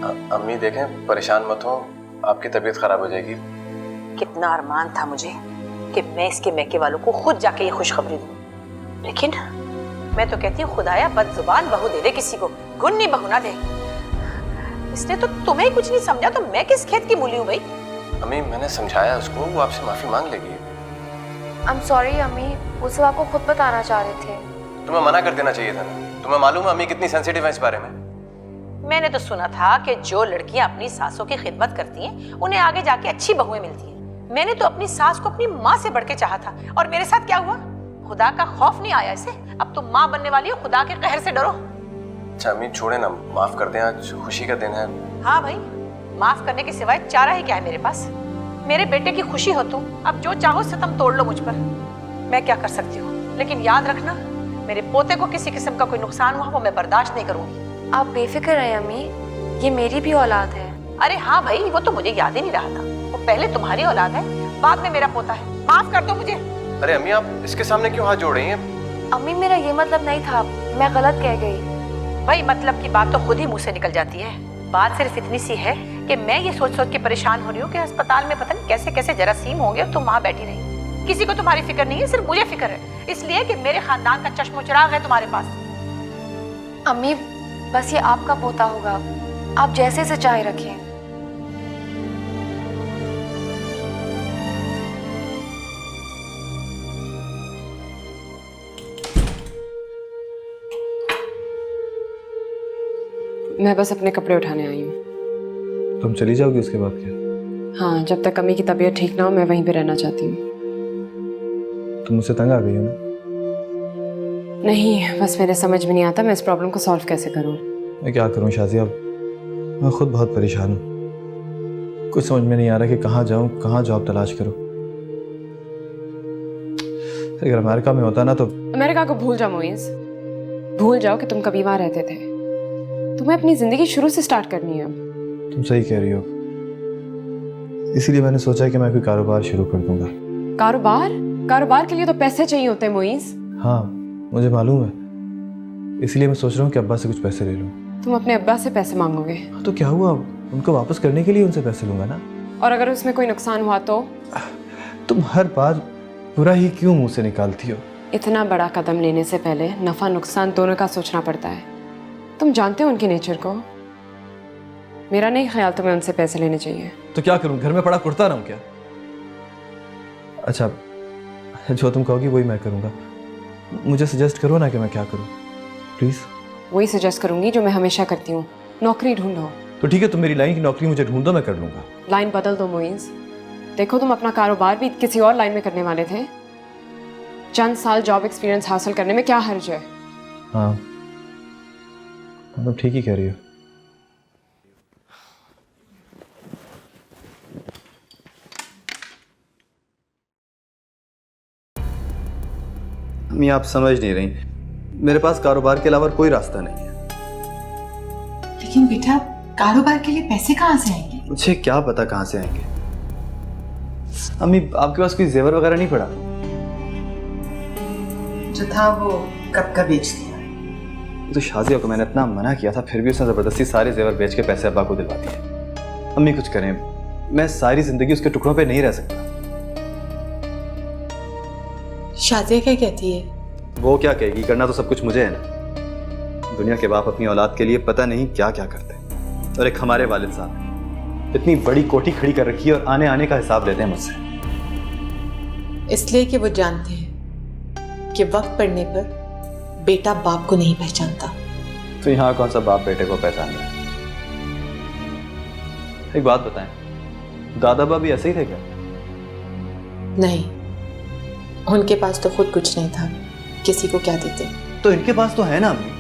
अम्मी देखें, परेशान मत हो, आपकी तबीयत खराब हो जाएगी। कितना अरमान था मुझे कि मैं इसके मैके वालों को खुद जाके ये खुशखबरी दूं, लेकिन मैं तो कहती हूँ खुदाया बदजुबान बहू दे दे किसी को, गुन्नी बहू ना दे। इसने तो तुम्हें ही कुछ नहीं समझा, तो मैं किस खेत की मूली हूँ भाई। अम्मी मैंने समझाया उसको, वो आपसे माफी मांग लेगी। I'm sorry अम्मी, वो सब आपको खुद बताना चाह रहे थे। तुम्हें मना कर देना चाहिए था ना, तुम्हें मालूम है अम्मी कितनी सेंसिटिव है इस बारे में। मैंने तो सुना था कि जो लड़कियां अपनी सासों की खिदमत करती हैं उन्हें आगे जाके अच्छी बहुएं मिलती हैं। मैंने तो अपनी सास को अपनी माँ से बढ़ के चाहा था, और मेरे साथ क्या हुआ? खुदा का खौफ नहीं आया इसे। अब तुम माँ बनने वाली हो, खुदा के कहर से डरो। अच्छा अम्मी छोड़े ना, माफ कर दें, आज खुशी का दिन है। हाँ भाई, माफ करने के सिवाय चारा ही क्या है मेरे पास? मेरे बेटे की खुशी हो तुम, अब जो चाहो सितम तोड़ लो मुझ पर, मैं क्या कर सकती हूँ। लेकिन याद रखना, मेरे पोते को किसी किस्म का कोई नुकसान हुआ वो मैं बर्दाश्त नहीं करूंगी। आप बेफिक्र रहे अम्मी, ये मेरी भी औलाद है। अरे हाँ भाई, वो तो मुझे याद ही नहीं रहा था। वो पहले तुम्हारी औलाद है, बाद में मेरा पोता है। माफ कर दो मुझे। अरे अम्मी आप इसके सामने क्यों हाथ जोड़ रही हैं? अम्मी मेरा ये मतलब नहीं था, मैं गलत कह गई। भाई मतलब की बात तो खुद ही मुंह से निकल जाती है। बात सिर्फ इतनी सी है कि मैं ये सोच सोच के परेशान हो रही हूँ कि अस्पताल में पता नहीं कैसे कैसे जरासीम होंगे और तुम वहाँ बैठी रही। किसी को तुम्हारी फिक्र नहीं है, सिर्फ मुझे फिक्र है, इसलिए कि मेरे खानदान का चश्मो चिराग है तुम्हारे पास। अम्मी बस ये आपका पोता होगा, आप जैसे से चाहे रखें। मैं बस अपने कपड़े उठाने आई हूँ। तुम चली जाओगी उसके बाद क्या? हाँ, जब तक अम्मी की तबीयत ठीक ना हो मैं वहीं पे रहना चाहती हूँ। तुम मुझसे तंग आ गई हो ना? नहीं, बस मेरे समझ में नहीं आता मैं इस प्रॉब्लम को सॉल्व कैसे करूँ। मैं क्या करूँ शाजिया, मैं खुद बहुत परेशान हूँ। कुछ समझ में नहीं आ रहा कि कहाँ जाऊँ, कहाँ जॉब तलाश करूँ। अगर अमेरिका में होता ना तो। अमेरिका को भूल जाओ मोइज, भूल जाओ कि तुम कभी वहाँ रहते थे। तुम्हें अपनी जिंदगी शुरू से स्टार्ट करनी है अब। तुम सही कह रही हो, इसीलिए मैंने सोचा कि मैं कोई कारोबार शुरू कर दूंगा। कारोबार? कारोबार के लिए तो पैसे चाहिए होते हैं मोइज। हाँ मुझे मालूम है, इसीलिए मैं सोच रहा हूँ कि अब्बा से कुछ पैसे ले लूँ। तुम अपने अब्बा से पैसे मांगोगे? तो क्या हुआ, उनको वापस करने के लिए उनसे पैसे लूंगा ना। और अगर उसमें कोई नुकसान हुआ तो? तुम हर बार बुरा ही क्यों मुंह से निकालती हो? इतना बड़ा कदम लेने से पहले नफा नुकसान दोनों का सोचना पड़ता है। तुम जानते हो उनके नेचर को। मेरा नहीं ख्याल तुम्हें उनसे पैसे लेने चाहिए। तो क्या करूं, घर में पड़ा कुर्ता रहूं क्या? अच्छा जो तुम कहोगी वही मैं करूंगा। मुझे सजेस्ट करो ना कि मैं क्या करूं प्लीज। वही सजेस्ट करूंगी जो मैं हमेशा करती हूँ, नौकरी ढूंढो। तो ठीक है, तुम मेरी लाइन की नौकरी मुझे ढूंढ दो, मैं कर लूंगा। लाइन बदल दो मोइज। देखो तुम अपना कारोबार भी किसी और लाइन में करने वाले थे, चंद साल जॉब एक्सपीरियंस हासिल करने में क्या हर्ज है? हाँ तुम ठीक ही कह रही हो। अम्मी आप समझ नहीं रही, मेरे पास कारोबार के अलावा कोई रास्ता नहीं है। लेकिन बेटा कारोबार के लिए पैसे कहाँ से आएंगे? मुझे क्या पता कहाँ से आएंगे। अम्मी आपके पास कोई जेवर वगैरह नहीं पड़ा? जो था वो कब का बेच दिया। तो शाजिया को मैंने इतना मना किया था, फिर भी उसने जबरदस्ती सारे जेवर बेच के पैसे अब्बा को दिलवा दिए। अम्मी कुछ करें, मैं सारी जिंदगी उसके टुकड़ों पे नहीं रह सकता। शाजिया क्या कहती है? वो क्या कहेगी, करना तो सब कुछ मुझे है ना। दुनिया के बाप अपनी औलाद के लिए पता नहीं क्या क्या करते हैं, और एक हमारे वालिद साहब इतनी बड़ी कोठी खड़ी कर रखी है और आने आने का हिसाब लेते हैं मुझसे। इसलिए कि वो जानते हैं कि वक्त पड़ने पर बेटा बाप को नहीं पहचानता। तो यहाँ कौन सा बाप बेटे को पहचान रहा है? एक बात बताएं, दादा बाबा भी ऐसे ही थे क्या? नहीं, उनके पास तो खुद कुछ नहीं था, किसी को क्या देते। तो इनके पास तो है ना अम्मी,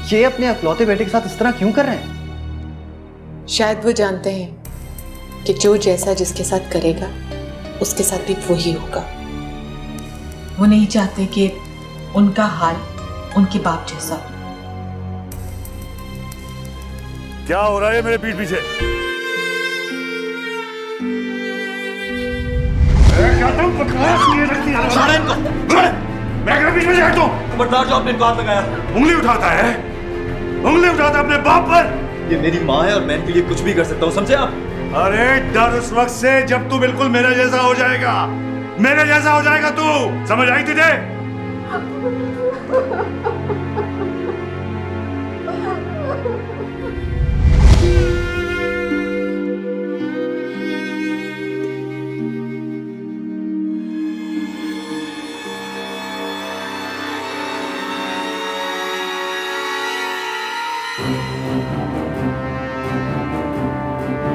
ये अपने अकलौते बेटे के साथ इस तरह क्यों कर रहे हैं? शायद वो जानते हैं कि जो जैसा जिसके साथ करेगा उसके साथ भी वही होगा। वो नहीं चाहते कि उनका हाल उनके बाप जैसा। क्या हो रहा है मेरे पीठ पीछे? क्या तुम बकवास लिए रखती है? छोड़ इनको, छोड़। मैं क्या बीच में जाता हूँ? खबरदार जो आपने इनको हाथ लगाया। उंगली उठाता है, उंगली उठाता अपने बाप पर। ये मेरी माँ है और मैं इनके लिए कुछ भी कर सकता हूँ, समझे आप? अरे डर उस वक्त से जब तू बिल्कुल मेरे जैसा हो जाएगा, मेरे जैसा हो जाएगा तू, समझ आई तुझे?